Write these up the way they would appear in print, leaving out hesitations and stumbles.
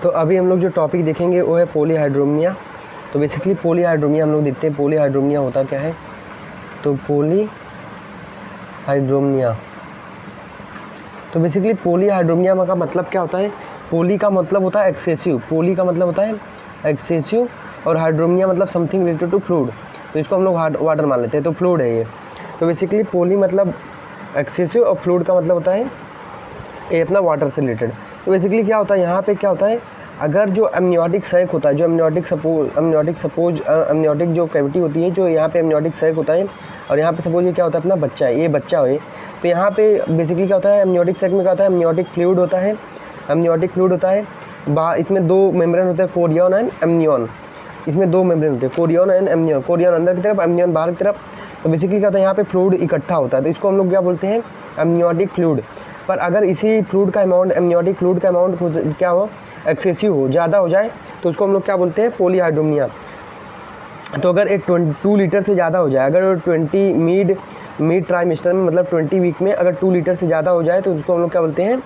तो अभी हम लोग जो टॉपिक देखेंगे वो है पॉलीहाइड्रोमिया। तो बेसिकली पॉलीहाइड्रोमिया हम लोग देखते हैं पॉलीहाइड्रोमिया होता क्या है। तो पॉलीहाइड्रोमिया तो बेसिकली पॉलीहाइड्रोमिया का मतलब क्या होता है। पॉली का मतलब होता है एक्सेसिव, पॉली का मतलब होता है एक्सेसिव, और हाइड्रोमिया मतलब समथिंग रिलेटेड टू फ्लूइड। तो इसको हम लोग वाटर मान लेते हैं, तो फ्लूइड है ये। तो बेसिकली पॉली मतलब एक्सेसिव और फ्लूइड का मतलब होता है ये अपना वाटर से रिलेटेड। तो बेसिकली क्या होता है यहाँ पे, क्या होता है अगर जो एमनियोटिक सैक होता है, जो एमनियोटिक जो कैविटी होती है, जो यहाँ पे एमनियोटिक सैक होता है, और यहाँ पे सपोज ये क्या होता है अपना बच्चा है, ये बच्चा है। तो यहाँ पे बेसिकली क्या होता है एमनियोटिक सैक में क्या होता है एमनियोटिक फ्लूइड होता है, इसमें दो मेम्ब्रेन होते हैं, कोरियन एंड एमनियन। इसमें दो मेम्ब्रेन होते हैं, कोरियन एंड एमनियन, कोरियन अंदर की तरफ, एमनियन बाहर की तरफ। तो बेसिकली क्या होता है यहाँ पे फ्लूइड इकट्ठा होता है, तो इसको हम लोग क्या बोलते हैं एमनियोटिक फ्लूइड। पर अगर इसी फ्लूइड का अमाउंट, एमनियोटिक फ्लूइड का अमाउंट क्या हो, एक्सेसिव हो, ज़्यादा हो जाए, तो उसको हम लोग क्या बोलते हैं पॉलीहाइड्रोमिया। तो अगर एक 2 लीटर से ज़्यादा हो जाए, अगर 20 मिड ट्राइमेस्टर में मतलब 20 वीक में अगर 2 लीटर से ज़्यादा हो जाए, तो उसको हम लोग क्या बोलते हैं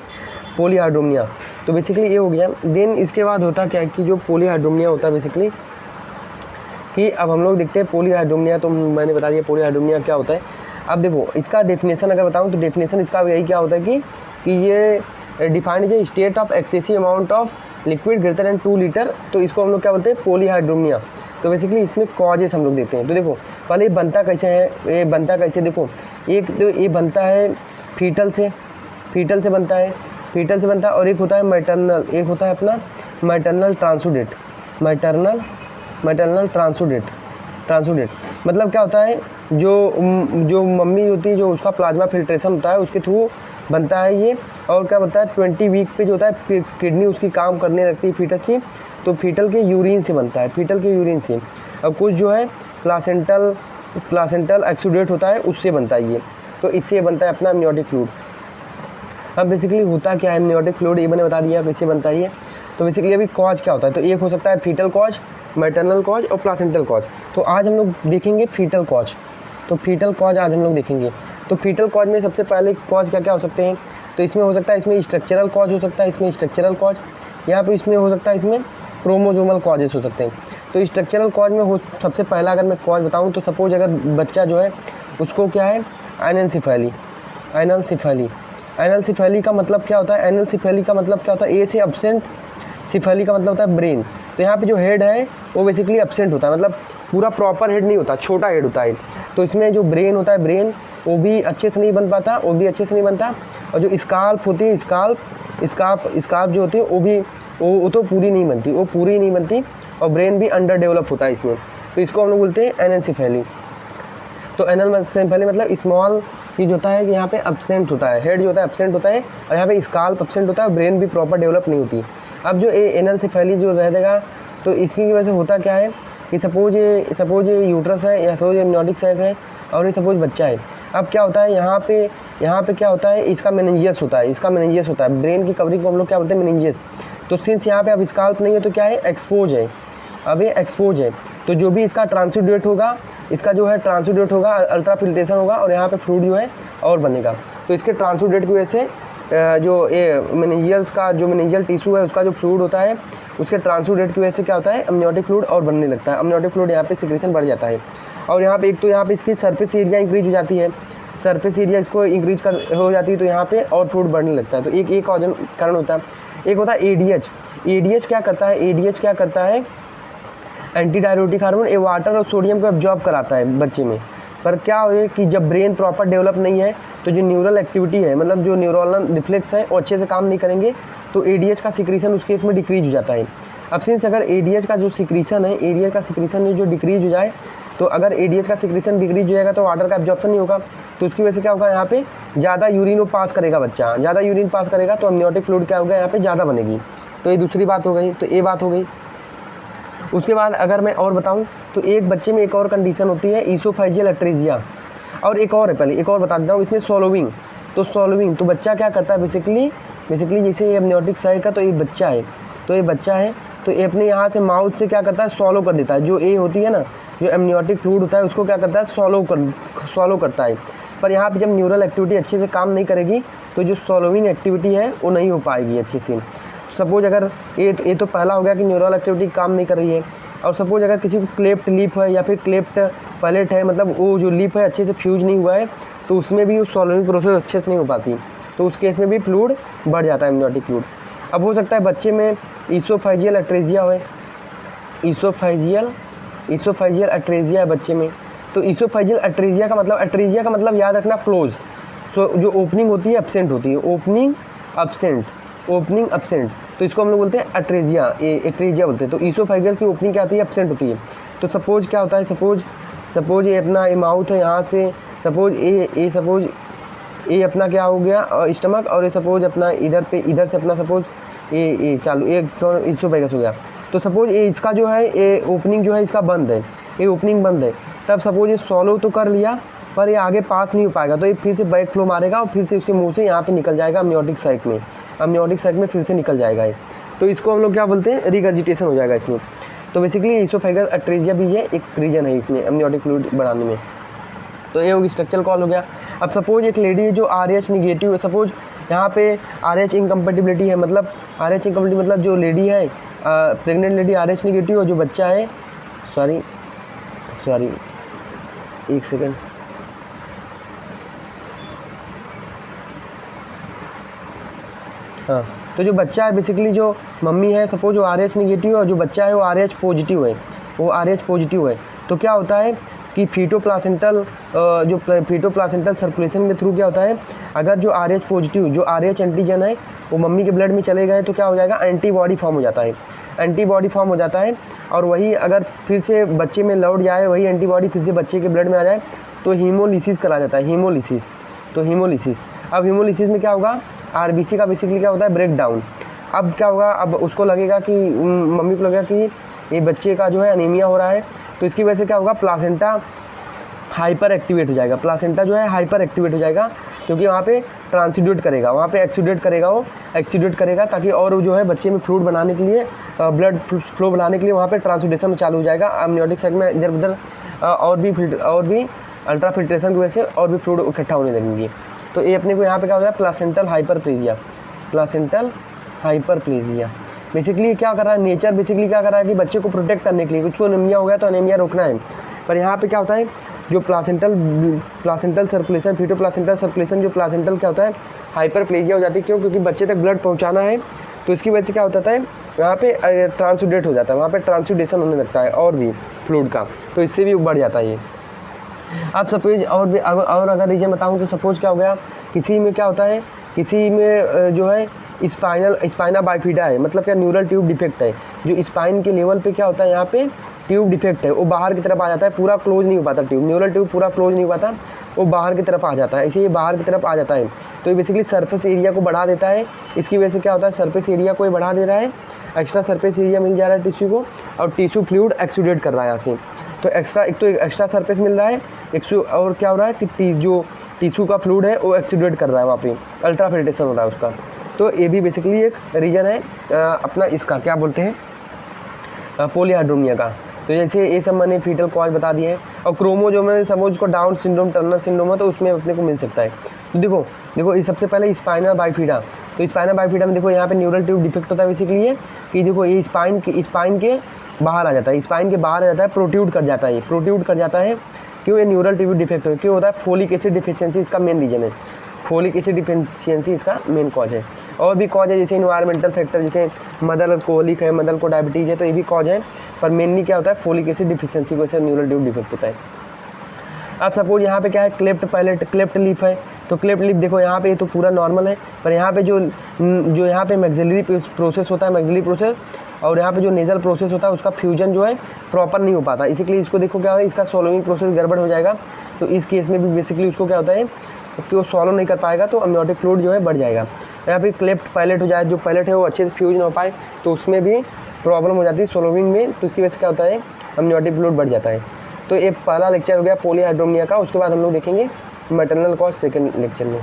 पॉलीहाइड्रोमिया। तो बेसिकली ये हो गया। देन इसके बाद होता क्या है कि जो पॉलीहाइड्रोमिया होता है बेसिकली कि अब हम लोग देखते हैं पॉलीहाइड्रोमिया। तो मैंने बता दिया पॉलीहाइड्रोमिया क्या होता है। अब देखो इसका डेफिनेशन अगर बताऊं तो डेफिनेशन इसका यही क्या होता है कि ये defined is a state of excessive amount of liquid greater than 2 litre. तो इसको हम लोग क्या बोलते हैं पॉलीहाइड्रोमिया। तो बेसिकली इसमें कॉजेस हम लोग देते हैं। तो देखो पहले ये बनता कैसे है, ये बनता कैसे, देखो एक तो ये बनता है फीटल से बनता है, और एक होता है मैटरनल, एक होता है अपना मैटरनल ट्रांसुडेट। मतलब क्या होता है जो मम्मी होती है, जो उसका प्लाज्मा फिल्ट्रेशन होता है उसके थ्रू बनता है ये। और क्या बनता है 20 वीक पे जो होता है किडनी उसकी काम करने लगती है फीटस की, तो फीटल के यूरिन से बनता है, और कुछ जो है प्लासेंटल एक्सुडेट होता है उससे बनता है ये। तो इससे बनता है अपना एमनियोटिक फ्लूइड। अब बेसिकली होता क्या है एमनियोटिक फ्लूइड, ये मैंने बता दिया कैसे बनता है ये। तो बेसिकली अभी कॉज क्या होता है, तो एक हो सकता है फीटल कॉज, मैटरनल कॉज और प्लासेंटल कॉज। तो आज हम लोग देखेंगे फीटल कॉज। तो फीटल कॉज आज हम लोग देखेंगे। तो फीटल कॉज में सबसे पहले कॉज क्या क्या हो सकते हैं, तो इसमें हो सकता है इसमें स्ट्रक्चरल कॉज हो सकता है, यहाँ पे इसमें हो सकता है इसमें क्रोमोजोमल कॉजेस हो सकते हैं। तो स्ट्रक्चरल कॉज में हो सबसे पहला अगर मैं कॉज बताऊँ तो सपोज अगर बच्चा जो है उसको क्या है एनएनसेफेली का मतलब क्या होता है, एनएनसेफेली का मतलब क्या होता है ए से एब्सेंट, सेफेली का मतलब होता है ब्रेन। तो यहाँ पे जो हेड है वो बेसिकली एब्सेंट होता है, मतलब पूरा प्रॉपर हेड नहीं होता, छोटा हेड होता है। तो इसमें जो ब्रेन होता है, ब्रेन वो भी अच्छे से नहीं बन पाता, और जो स्काल्प होती है, स्काल्प जो होती है वो तो पूरी नहीं बनती, और ब्रेन भी अंडर डेवलप होता है इसमें। तो इसको हम लोग बोलते हैं एनएनसेफेली। तो एनएनसेफेली मतलब स्मॉल ये जो होता है कि यहाँ पे एब्सेंट होता है, हेड जो होता है एब्सेंट होता है, और यहाँ पे स्काल्प एब्सेंट होता है, ब्रेन भी प्रॉपर डेवलप नहीं होती। अब जो एनएनसेफेली जो रह देगा, तो इसकी वजह से होता क्या है कि सपोज ये यूट्रस है, या सपोज ये एमनियोटिक सैक है, और ये सपोज बच्चा है। अब क्या होता है यहाँ पे क्या होता है, इसका मेनिंजियस होता है, ब्रेन की कवरिंग को हम लोग क्या बोलते हैं मेनिंजियस। तो सिंस यहाँ पे अब स्काल्प नहीं है तो क्या है एक्सपोज है, तो जो भी इसका ट्रांसुडेट होगा, अल्ट्रा फिल्ट्रेशन होगा, और यहाँ पे फ्लूइड जो है और बनेगा। तो इसके ट्रांसुडेट की वजह से जो ये मेनिंजियल टिश्यू है उसका जो फ्लूइड होता है, उसके ट्रांसुडेट की वजह से क्या होता है एमनियोटिक फ्लूइड और बनने लगता है, एमनियोटिक फ्लूइड यहाँ पे सिक्रेशन बढ़ जाता है। और यहाँ पे यहाँ पे इसकी सरफेस एरिया इंक्रीज हो जाती है, इसको इंक्रीज हो जाती है, तो यहाँ पे और फ्लूइड बढ़ने लगता है। तो एक कारण होता है। एक होता है एडीएच क्या करता है एंटी डायरेटिक हार्मोन, ये वाटर और सोडियम को एब्जॉर्ब कराता है बच्चे में। पर क्या हो कि जब ब्रेन प्रॉपर डेवलप नहीं है, तो जो न्यूरल एक्टिविटी है, मतलब जो न्यूरल रिफ्लेक्स है वो अच्छे से काम नहीं करेंगे, तो एडीएच का सिक्रीशन उस केस में डिक्रीज हो जाता है। अब सिंस अगर एडीएच का जो सिक्रीशन है, जो डिक्रीज हो जाए, तो अगर एडीएच का सिक्रीशन डिक्रीज हो जाएगा तो वाटर का एब्जॉर्प्शन नहीं होगा, तो उसकी वजह से क्या होगा यहाँ पे ज़्यादा यूरिन पास करेगा बच्चा, तो एमनियोटिक फ्लूइड क्या होगा यहाँ पे ज़्यादा बनेगी। तो ये दूसरी बात हो गई, तो ये बात हो गई। उसके बाद अगर मैं और बताऊं तो एक बच्चे में एक और कंडीशन होती है ईसोफेजियल अट्रेजिया, और एक और है, पहले एक और बता देता हूँ इसमें सोलोविंग। तो बच्चा क्या करता है बेसिकली जैसे ये एमनियोटिक सैक का, तो ये बच्चा है, तो ये अपने यहाँ से माउथ से क्या करता है सॉलो कर देता है, जो ए होती है ना, जो एमनियोटिक फ्लूइड होता है उसको क्या करता है सॉलो करता है। पर यहाँ पे जब न्यूरल एक्टिविटी अच्छे से काम नहीं करेगी, तो जो सॉलोविंग एक्टिविटी है वो नहीं हो पाएगी अच्छे से। सपोज अगर ये तो पहला हो गया कि न्यूरल एक्टिविटी काम नहीं कर रही है, और सपोज अगर किसी को क्लेफ्ट लिप है या फिर क्लेफ्ट पैलेट है, मतलब वो जो लिप है अच्छे से फ्यूज नहीं हुआ है, तो उसमें भी सॉल्विंग प्रोसेस अच्छे से नहीं हो पाती, तो उस केस में भी फ्लूइड बढ़ जाता है, एमनियोटिक फ्लूइड। अब हो सकता है बच्चे में ईसोफेजियल अट्रेजिया हो, ईसोफेजियल अट्रेजिया है बच्चे में। तो ईसोफेजियल अट्रेजिया का मतलब याद रखना क्लोज, सो जो ओपनिंग होती है एब्सेंट होती है, ओपनिंग एब्सेंट, तो इसको हम लोग बोलते हैं एट्रेजिया बोलते हैं। तो ईसोफेजियल की ओपनिंग क्या आती है, एब्सेंट होती है। तो सपोज क्या होता है, सपोज ये अपना ये माउथ है, यहाँ से सपोज ये अपना क्या हो गया स्टमक, और ये सपोज अपना इधर से अपना सपोज ये चालू ईसोफेगस हो गया। तो सपोज ये इसका जो है ये ओपनिंग जो है इसका बंद है, ये ओपनिंग बंद है, तब सपोज ये सॉलो तो कर लिया पर ये आगे पास नहीं हो पाएगा, तो ये फिर से बैक फ्लो मारेगा और फिर से उसके मुंह से यहाँ पे निकल जाएगा अमनियोटिक साइक में फिर से निकल जाएगा ये। तो इसको हम लोग क्या बोलते हैं, रिगर्जिटेशन हो जाएगा इसमें। तो बेसिकली ईसोफेगल अट्रेजिया भी ये एक रीजन है इसमें अमनियोटिक फ्लूइड बढ़ाने में। तो ये होगी स्ट्रक्चरल कॉल हो गया। अब सपोज एक लेडी है जो RH निगेटिव है, सपोज यहाँ पे RH इनकम्पेटिबिलिटी है, मतलब RH इनकम्पेटिबिलिटी मतलब जो लेडी है प्रेग्नेंट लेडी RH निगेटिव, और जो बच्चा है सॉरी एक सेकेंड, हाँ, तो जो बच्चा है बेसिकली जो मम्मी है सपोज वो RH निगेटिव है, और जो बच्चा है वो RH पॉजिटिव है, तो क्या होता है कि फीटोप्लासेंटल सर्कुलेशन के थ्रू क्या होता है, अगर जो RH पॉजिटिव जो RH एंटीजन है वो मम्मी के ब्लड में चले गए तो क्या हो जाएगा, एंटीबॉडी फॉर्म हो जाता है, और वही अगर फिर से बच्चे में लौट जाए, वही एंटीबॉडी फिर से बच्चे के ब्लड में आ जाए तो हीमोलिसिस करा जाता है, हीमोलिसिस। अब हीमोलिसिस में क्या होगा, RBC का बेसिकली क्या होता है, ब्रेक डाउन। अब क्या होगा, अब उसको लगेगा कि मम्मी को लगेगा कि ये बच्चे का जो है अनीमिया हो रहा है, तो इसकी वजह से क्या होगा, प्लासेंटा हाइपर एक्टिवेट हो जाएगा, क्योंकि वहाँ पे ट्रांसुडेट करेगा, एक्सीडेट करेगा ताकि और जो है बच्चे में फ्लूइड बनाने के लिए ब्लड फ्लो बनाने के लिए वहाँ पे ट्रांसुडेशन चालू हो जाएगा अमनियोटिक साइक में इधर उधर, और भी अल्ट्रा फिल्ट्रेशन की वजह से और भी फ्लूइड इकट्ठा होने लगेंगे। तो ये अपने को यहाँ पे क्या होता है, प्लासेंटल हाइपरप्लेजिया। बेसिकली क्या कर रहा है नेचर, बेसिकली क्या कर रहा है कि बच्चे को प्रोटेक्ट करने के लिए, कुछ को एनीमिया हो गया तो एनीमिया रोकना है, पर यहाँ पे क्या होता है जो प्लासेंटल सर्कुलेशन, फीटोप्लासेंटल सर्कुलेशन, जो प्लासेंटल क्या होता है हाइपरप्लेजिया हो जाती है। क्योंकि बच्चे तक ब्लड पहुँचाना है, तो इसकी वजह से क्या होता है यहाँ पे ट्रांसुडेट हो जाता है, वहाँ पे ट्रांसुडेशन होने लगता है और भी फ्लूइड का, तो इससे भी बढ़ जाता है ये। अब सपोज और अगर रीजन बताऊँ तो सपोज क्या हो गया, किसी में क्या होता है, किसी में जो है स्पाइना बाइफिडा है, मतलब क्या न्यूरल ट्यूब डिफेक्ट है, जो स्पाइन के लेवल पे क्या होता है यहाँ पे ट्यूब डिफेक्ट है, वो बाहर की तरफ आ जाता है, पूरा क्लोज नहीं हो पाता न्यूरल ट्यूब पूरा क्लोज नहीं हो पाता, वो बाहर की तरफ आ जाता है, इसे ये बाहर की तरफ आ जाता है। तो ये बेसिकली सरफेस एरिया को बढ़ा देता है, इसकी वजह से क्या होता है सरफेस एरिया को ये बढ़ा दे रहा है, एक्स्ट्रा सरफेस एरिया मिल जा रहा है टिश्यू को, और टिश्यू फ्लूइड एक्सुडेट कर रहा है यहाँ से। तो एक्स्ट्रा सरफेस मिल रहा है, और क्या हो रहा है कि जो टिश्यू का फ्लूइड है वो एक्सुडेट कर रहा है, वहाँ पे अल्ट्रा फिल्ट्रेशन हो रहा है उसका। तो ये भी बेसिकली एक रीजन है अपना इसका क्या बोलते हैं पॉलीहाइड्रोमिया का। तो जैसे ये सब मैंने फीटल कॉज बता दिए हैं, और क्रोमोसोम समझ को डाउन सिंड्रोम, टर्नर सिंड्रोम है, तो उसमें अपने को मिल सकता है। तो देखो ये सबसे पहले स्पाइना बाइफिडा, तो स्पाइना बाइफिडा में देखो यहाँ पे न्यूरल ट्यूब डिफेक्ट होता है बेसिकली ये कि देखो ये स्पाइन के बाहर आ जाता है, प्रोट्रूड कर जाता है। क्यों ये न्यूरल ट्यूब डिफेक्ट हो, क्यों होता है, फोलिक एसिड डिफिशियंसी इसका मेन रीजन है, फोलिक एसिड डिफिशियंसी इसका मेन कॉज है। और भी कॉज है जैसे इन्वायरमेंटल फैक्टर, जैसे मदर कोलिक है, मदर को डायबिटीज़ है, तो ये भी कॉज है, पर मेनली क्या होता है फोलिक एसिड डिफिशियंसी की वजह से न्यूरल ट्यूब डिफेक्ट होता है। अब सपोज यहाँ पे क्या है क्लेफ्ट पैलेट, क्लेफ्ट लिप है, तो क्लेफ्ट लिप देखो यहाँ पे ये तो पूरा नॉर्मल है, पर यहाँ पे जो यहाँ पे मैक्सिलरी प्रोसेस होता है, मैक्सिलरी प्रोसेस, और यहाँ पे जो नेजल प्रोसेस होता है उसका फ्यूजन जो है प्रॉपर नहीं हो पाता, इसीलिए इसको देखो क्या होता है इसका सॉलोइंग प्रोसेस गड़बड़ हो जाएगा। तो इस केस में भी बेसिकली उसको क्या होता है कि वो सॉलो नहीं कर पाएगा, तो अमनियोटिक फ्लूइड जो है बढ़ जाएगा। यहाँ पे क्लेफ्ट पैलेट हो जाए, जो पैलेट है वो अच्छे से फ्यूज ना हो पाए, तो उसमें भी प्रॉब्लम हो जाती है सॉलोइंग में, तो इसकी वजह से क्या होता है अमनियोटिक फ्लूइड बढ़ जाता है। तो ये पहला लेक्चर हो गया पॉलीहाइड्रोमिया का, उसके बाद हम लोग देखेंगे मैटरनल कॉज सेकेंड लेक्चर में।